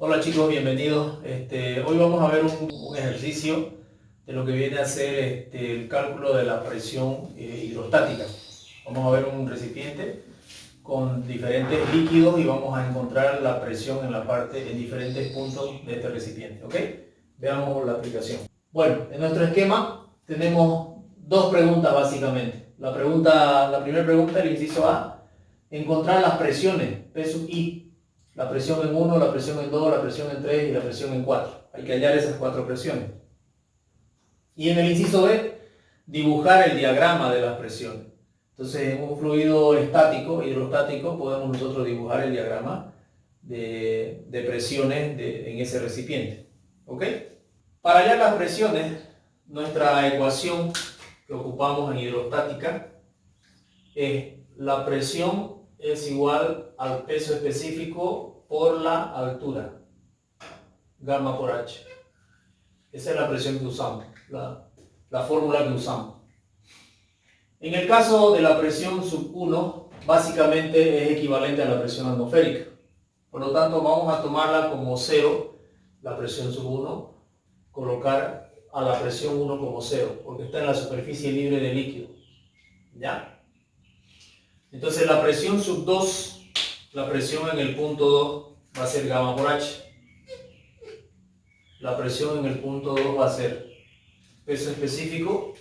Hola chicos, bienvenidos. Hoy vamos a ver un ejercicio de lo que viene a ser el cálculo de la presión hidrostática. Vamos a ver un recipiente con diferentes líquidos y vamos a encontrar la presión en diferentes puntos de este recipiente. ¿Ok? Veamos la aplicación. Bueno, en nuestro esquema tenemos dos preguntas básicamente. La primera pregunta, el inciso A, encontrar las presiones P sub I. La presión en 1, la presión en 2, la presión en 3 y la presión en 4. Hay que hallar esas cuatro presiones. Y en el inciso B, dibujar el diagrama de las presiones. Entonces, en un fluido estático, hidrostático, podemos nosotros dibujar el diagrama de presiones en ese recipiente. ¿Ok? Para hallar las presiones, nuestra ecuación que ocupamos en hidrostática es la presión es igual al peso específico por la altura, gamma por H. Esa es la presión que usamos, la fórmula que usamos. En el caso de la presión sub 1, básicamente es equivalente a la presión atmosférica. Por lo tanto, vamos a tomarla como 0, la presión sub 1, colocar a la presión 1 como 0, porque está en la superficie libre de líquido. ¿Ya? Entonces la presión sub 2, la presión en el punto 2 va a ser gamma por H. La presión en el punto 2 va a ser peso específico.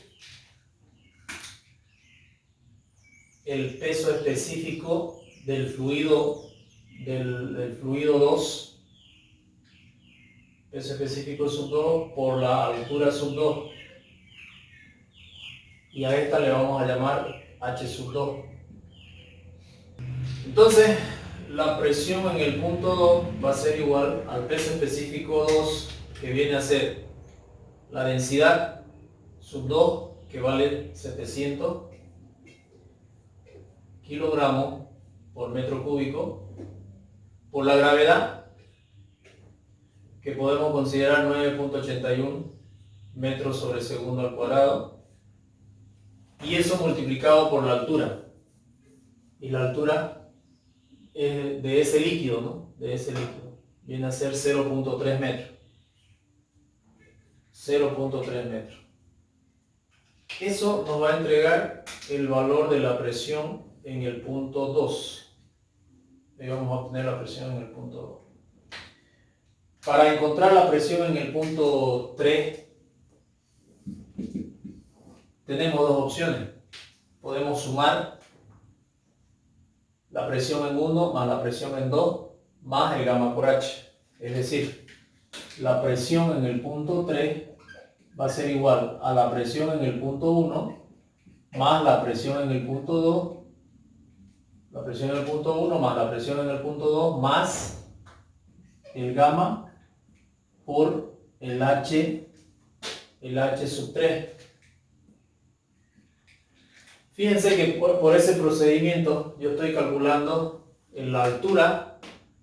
El peso específico del fluido 2, peso específico sub 2 por la altura sub 2. Y a esta le vamos a llamar H sub 2. Entonces, la presión en el punto 2 va a ser igual al peso específico 2, que viene a ser la densidad sub 2, que vale 700 kilogramos por metro cúbico, por la gravedad, que podemos considerar 9.81 metros sobre segundo al cuadrado, y eso multiplicado por la altura. Y la altura de ese líquido, ¿no? De ese líquido. Viene a ser 0.3 metros. 0.3 metros. Eso nos va a entregar el valor de la presión en el punto 2. Ahí vamos a obtener la presión en el punto 2. Para encontrar la presión en el punto 3, tenemos dos opciones. Podemos sumar la presión en 1 más la presión en 2 más el gamma por H. Es decir, la presión en el punto 3 va a ser igual a la presión en el punto 1 más la presión en el punto 2, la presión en el punto 1 más la presión en el punto 2 más el gamma por el H sub 3. Fíjense que por ese procedimiento yo estoy calculando la altura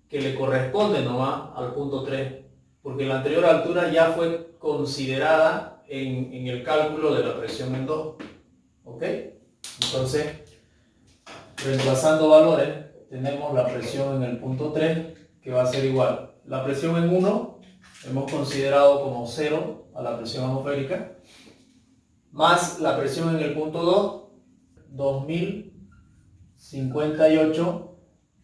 que le corresponde nomás al punto 3, porque la anterior altura ya fue considerada en el cálculo de la presión en 2. ¿Ok? Entonces, reemplazando valores, tenemos la presión en el punto 3, que va a ser igual. La presión en 1 hemos considerado como 0 a la presión atmosférica, más la presión en el punto 2, 2058,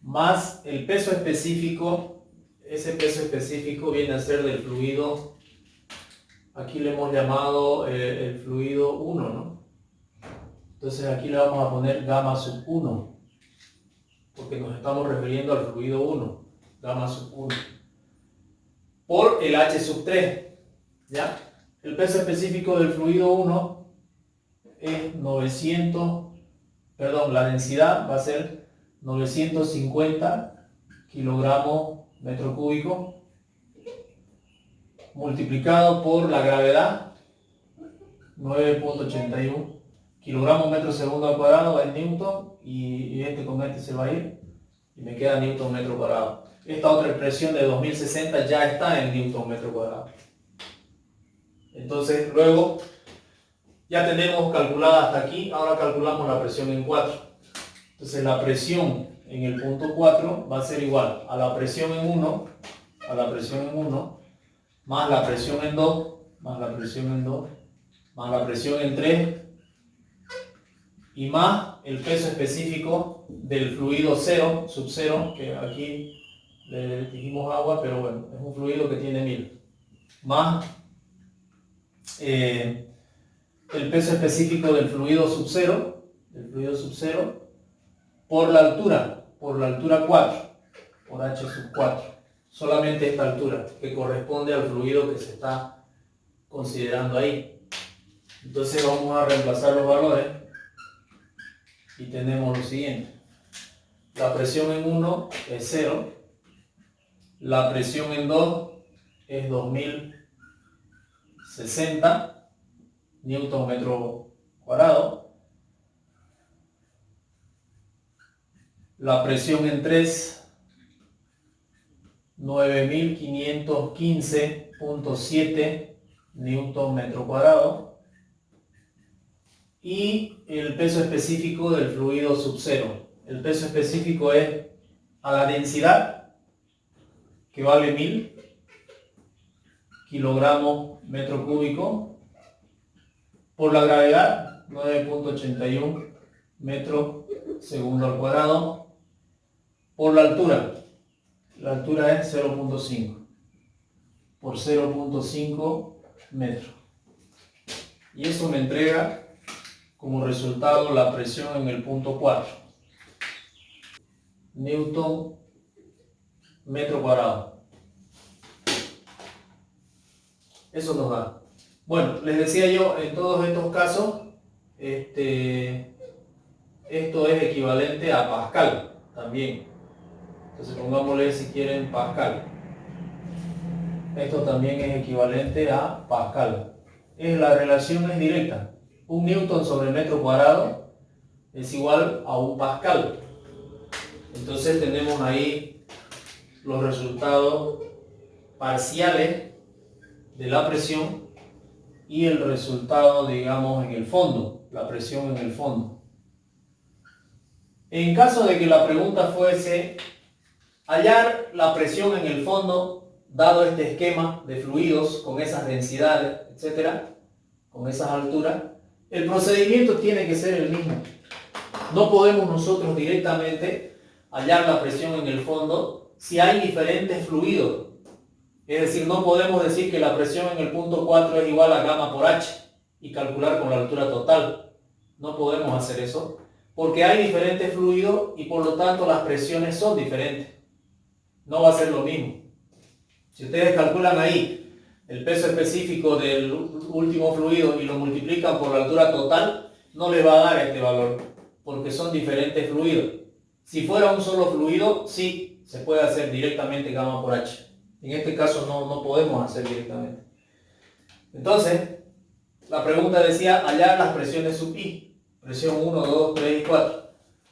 más el peso específico. Ese peso específico viene a ser del fluido, aquí le hemos llamado el fluido 1, ¿no? Entonces aquí le vamos a poner gamma sub 1, porque nos estamos refiriendo al fluido 1, gamma sub 1, por el H sub 3, ¿ya? El peso específico del fluido 1 es 900, la densidad va a ser 950 kilogramos metro cúbico, multiplicado por la gravedad, 9.81 kilogramos metro segundo al cuadrado en newton, y este con este se va a ir y me queda newton metro cuadrado. Esta otra expresión de 2060 ya está en newton metro cuadrado. Entonces luego ya tenemos calculada hasta aquí. Ahora calculamos la presión en 4. Entonces la presión en el punto 4 va a ser igual a la presión en 1 a la presión en 1, más la presión en 2, más la presión en 2, más la presión en 3, y más el peso específico del fluido 0, sub 0, que aquí le dijimos agua, pero bueno, es un fluido que tiene 1000, más el peso específico del fluido sub 0, por la altura 4, por H sub 4, solamente esta altura, que corresponde al fluido que se está considerando ahí. Entonces vamos a reemplazar los valores y tenemos lo siguiente. La presión en 1 es 0, la presión en 2 es 2060 newton metro cuadrado, la presión en 3 9515.7 newton metro cuadrado, y el peso específico del fluido sub 0. El peso específico es a la densidad, que vale 1000 kilogramos metro cúbico, por la gravedad 9.81 metros segundo al cuadrado, por la altura es 0.5 por 0.5 metros, y eso me entrega como resultado la presión en el punto 4 newton metro cuadrado. Eso nos da. Bueno, les decía yo, en todos estos casos, esto es equivalente a Pascal también. Entonces pongámosle, si quieren, Pascal. Esto también es equivalente a Pascal. La relación es directa. Un newton sobre metro cuadrado es igual a un Pascal. Entonces tenemos ahí los resultados parciales de la presión y el resultado, digamos, en el fondo, la presión en el fondo. En caso de que la pregunta fuese hallar la presión en el fondo, dado este esquema de fluidos con esas densidades, etcétera, con esas alturas, el procedimiento tiene que ser el mismo. No podemos nosotros directamente hallar la presión en el fondo si hay diferentes fluidos. Es decir, no podemos decir que la presión en el punto 4 es igual a gamma por H y calcular con la altura total. No podemos hacer eso, porque hay diferentes fluidos y por lo tanto las presiones son diferentes. No va a ser lo mismo. Si ustedes calculan ahí el peso específico del último fluido y lo multiplican por la altura total, no les va a dar este valor, porque son diferentes fluidos. Si fuera un solo fluido, sí, se puede hacer directamente gamma por H. En este caso no podemos hacer directamente. Entonces, la pregunta decía hallar las presiones sub I, presión 1, 2, 3 y 4.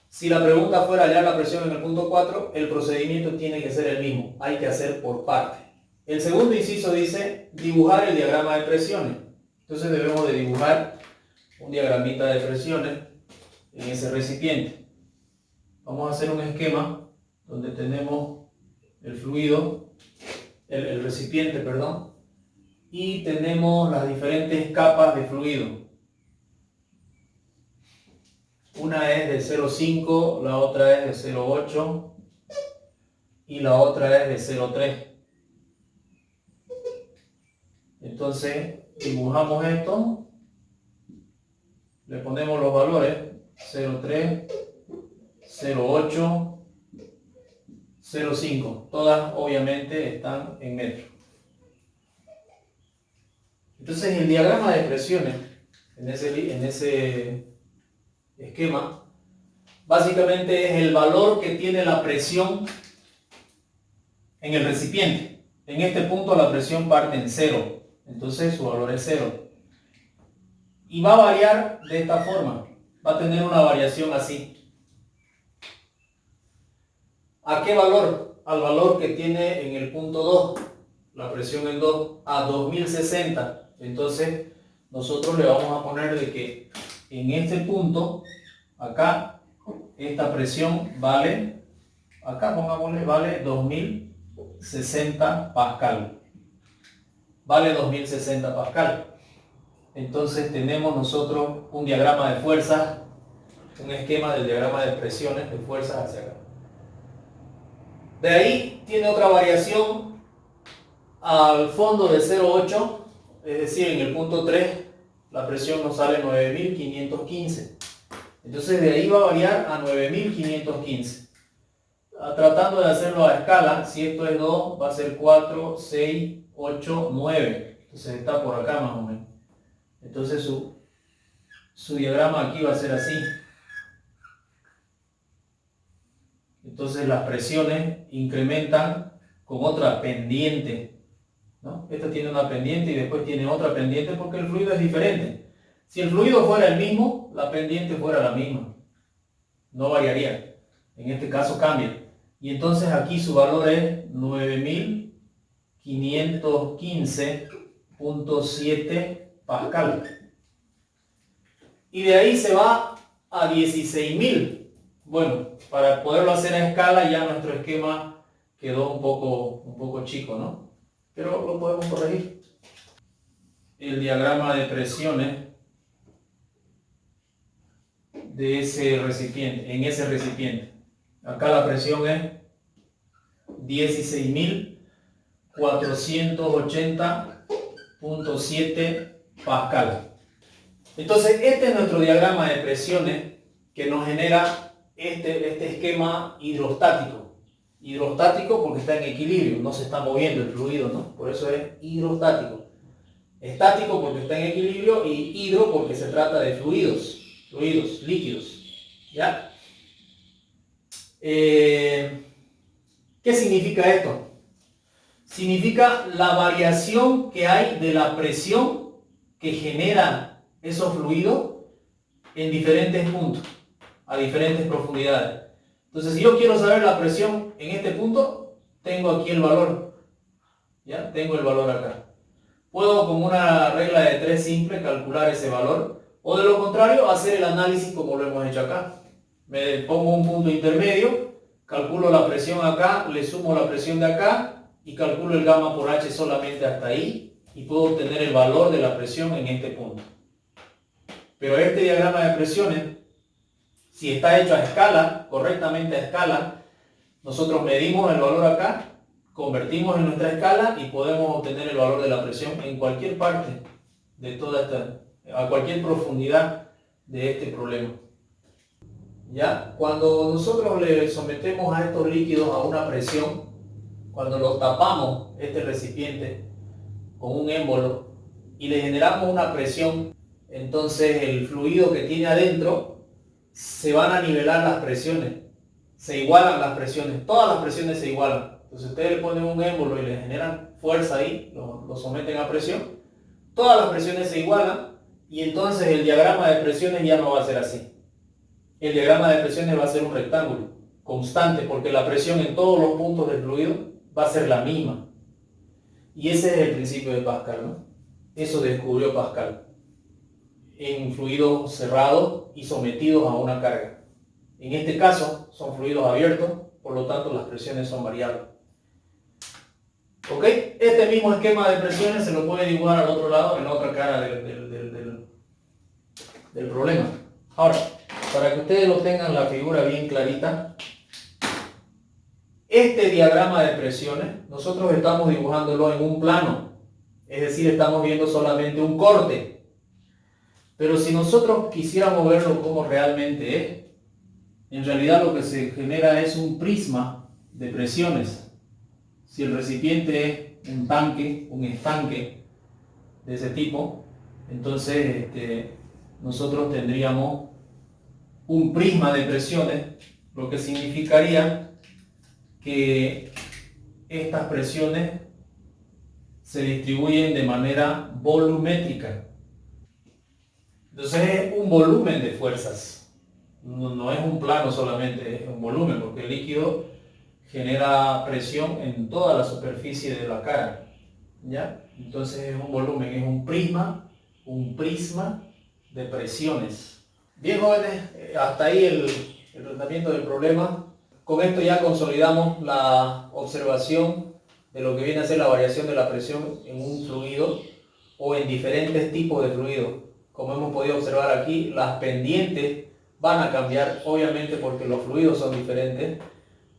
Si la pregunta fuera hallar la presión en el punto 4, el procedimiento tiene que ser el mismo, hay que hacer por parte. El segundo inciso dice dibujar el diagrama de presiones. Entonces debemos de dibujar un diagramita de presiones en ese recipiente. Vamos a hacer un esquema donde tenemos el fluido, el recipiente, perdón, y tenemos las diferentes capas de fluido. Una es de 0,5, la otra es de 0,8 y la otra es de 0,3. Entonces dibujamos esto, le ponemos los valores 0,3, 0,8, 0,5. Todas obviamente están en metros. Entonces el diagrama de presiones en ese esquema básicamente es el valor que tiene la presión en el recipiente. En este punto la presión parte en 0, entonces su valor es 0. Y va a variar de esta forma, va a tener una variación así. ¿A qué valor? Al valor que tiene en el punto 2, la presión en 2, a 2060. Entonces nosotros le vamos a poner de que en este punto, acá, esta presión vale, acá pongámosle, vale 2000 2060 pascal. Vale 2060 pascal. Entonces tenemos nosotros un diagrama de fuerzas, un esquema del diagrama de presiones de fuerzas hacia acá. De ahí tiene otra variación al fondo de 0,8, es decir, en el punto 3 la presión nos sale 9515. Entonces de ahí va a variar a 9515. Tratando de hacerlo a escala, si esto es 2, va a ser 4, 6, 8, 9. Entonces está por acá más o menos. Entonces su diagrama aquí va a ser así. Entonces las presiones incrementan con otra pendiente, ¿no? Esta tiene una pendiente y después tiene otra pendiente porque el fluido es diferente. Si el fluido fuera el mismo, la pendiente fuera la misma. No variaría. En este caso cambia. Y entonces aquí su valor es 9515.7 pascal. Y de ahí se va a 16.000. Bueno, para poderlo hacer a escala ya nuestro esquema quedó un poco chico, ¿no? Pero lo podemos corregir. El diagrama de presiones de ese recipiente, en ese recipiente. Acá la presión es 16.480.7 pascal. Entonces este es nuestro diagrama de presiones que nos genera este esquema hidrostático. Hidrostático porque está en equilibrio, no se está moviendo el fluido, ¿no? Por eso es hidrostático. Estático porque está en equilibrio y hidro porque se trata de fluidos, líquidos. ¿Ya? ¿Qué significa esto? Significa la variación que hay de la presión que genera esos fluidos en diferentes puntos, a diferentes profundidades. Entonces, si yo quiero saber la presión en este punto, tengo aquí el valor. ¿Ya? Tengo el valor acá. Puedo con una regla de 3 simple calcular ese valor, o de lo contrario hacer el análisis como lo hemos hecho acá. Me pongo un punto intermedio, calculo la presión acá, le sumo la presión de acá y calculo el gamma por H solamente hasta ahí y puedo obtener el valor de la presión en este punto. Pero este diagrama de presiones, si está hecho a escala, correctamente a escala, nosotros medimos el valor acá, convertimos en nuestra escala y podemos obtener el valor de la presión en cualquier parte de toda esta, a cualquier profundidad de este problema. ¿Ya? Cuando nosotros le sometemos a estos líquidos a una presión, cuando lo tapamos, este recipiente, con un émbolo y le generamos una presión, entonces el fluido que tiene adentro se van a nivelar las presiones, se igualan las presiones, todas las presiones se igualan. Entonces ustedes le ponen un émbolo y le generan fuerza ahí, lo someten a presión, todas las presiones se igualan y entonces el diagrama de presiones ya no va a ser así. El diagrama de presiones va a ser un rectángulo constante porque la presión en todos los puntos del fluido va a ser la misma. Y ese es el principio de Pascal, ¿no? Eso descubrió Pascal en fluidos cerrados y sometidos a una carga. En este caso son fluidos abiertos, por lo tanto las presiones son variables. ¿Ok? Este mismo esquema de presiones se lo puede dibujar al otro lado, en la otra cara del problema. Ahora, para que ustedes lo tengan la figura bien clarita, este diagrama de presiones nosotros estamos dibujándolo en un plano, es decir, estamos viendo solamente un corte. Pero si nosotros quisiéramos verlo como realmente es, en realidad lo que se genera es un prisma de presiones. Si el recipiente es un tanque, un estanque de ese tipo, entonces nosotros tendríamos un prisma de presiones, lo que significaría que estas presiones se distribuyen de manera volumétrica. Entonces es un volumen de fuerzas, no es un plano solamente, es un volumen, porque el líquido genera presión en toda la superficie de la cara, ¿ya? Entonces es un volumen, es un prisma de presiones. Bien, jóvenes, hasta ahí el tratamiento del problema. Con esto ya consolidamos la observación de lo que viene a ser la variación de la presión en un fluido o en diferentes tipos de fluidos. Como hemos podido observar aquí, las pendientes van a cambiar, obviamente porque los fluidos son diferentes,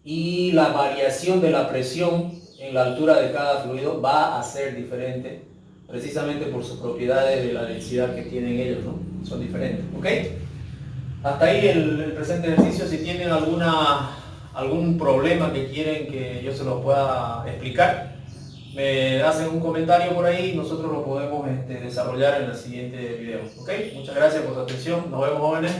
y la variación de la presión en la altura de cada fluido va a ser diferente, precisamente por sus propiedades de la densidad que tienen ellos, ¿no? Son diferentes, ¿ok? Hasta ahí el presente ejercicio. Si tienen algún problema que quieren que yo se los pueda explicar, me hacen un comentario por ahí y nosotros lo podemos desarrollar en el siguiente video. ¿Ok? Muchas gracias por su atención. Nos vemos, jóvenes.